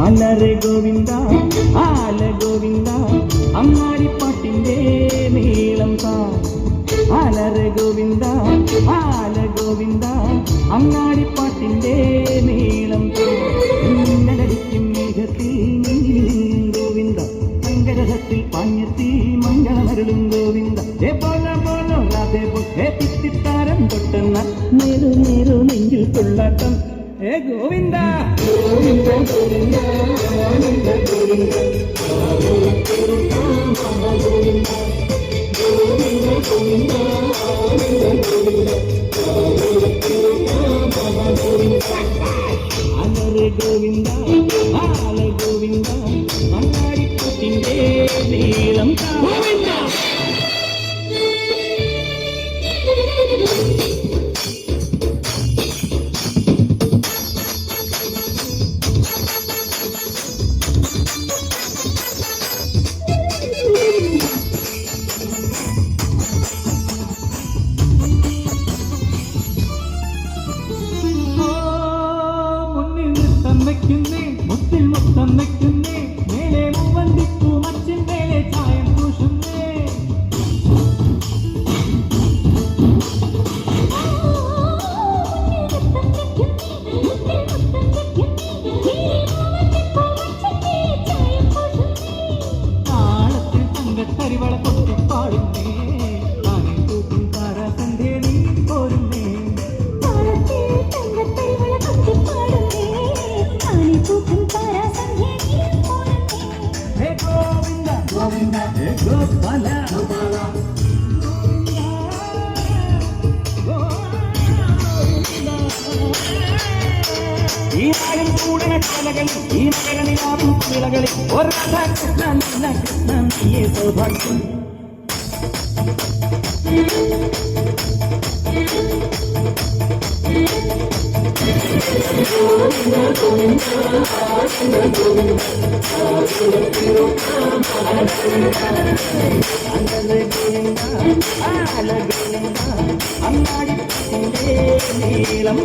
അലറെ ഗോവിന്ദ ആല ഗോവിന്ദ അങ്ങാടിപ്പാട്ടിന്റെ നീളം താ അലറെ ഗോവിന്ദ ആല ഗോവിന്ദ അങ്ങാടിപ്പാട്ടിന്റെ നീളം താ മിന്നലടിക്കും മേഘത്തിൽ ഗോവിന്ദ മംഗളത്തിൽ പാഞ്ഞെത്തി മംഗളമരുളും ഗോവിന്ദ പോലോ പോലോ രാധേ പൊട്ടേ തിത്തിത്താരം തൊട്ടെന്ന നേരു നേരു നെഞ്ചിൽ കൊള്ളാട്ടം ഹേ ഗോവിന്ദ ഗോവിന്ദ ഗോവിന്ദ ഗോവിന്ദ ഗോവിന്ദ അലറെ ഗോവിന്ദ ആല ഗോവിന്ദ അങ്ങാടിപ്പാട്ടിന്റെ നീളം ഗോവിന്ദ. മുത്തിൽ മുത്തം വെക്കുന്നേ മേലെ മൂവന്തിപ്പൂ മച്ചിൻ മേലെ ചായം പൂശുന്നേ താളത്തിൽ തങ്കത്തരിവള കൊട്ടിപ്പാടുന്നേ ആനെ തൂക്കും താരാസന്ധ്യ നീ പോരുന്നേ ഗോപാല ഈ നാളും കൂടന കലകളിൽ ഈ മകനിലാവും വിളകളിൽ ഒരു കൃഷ്ണൻ കൃഷ്ണൻ നീയേ സൗഭാഗ്യം അങ്ങാടി നീളം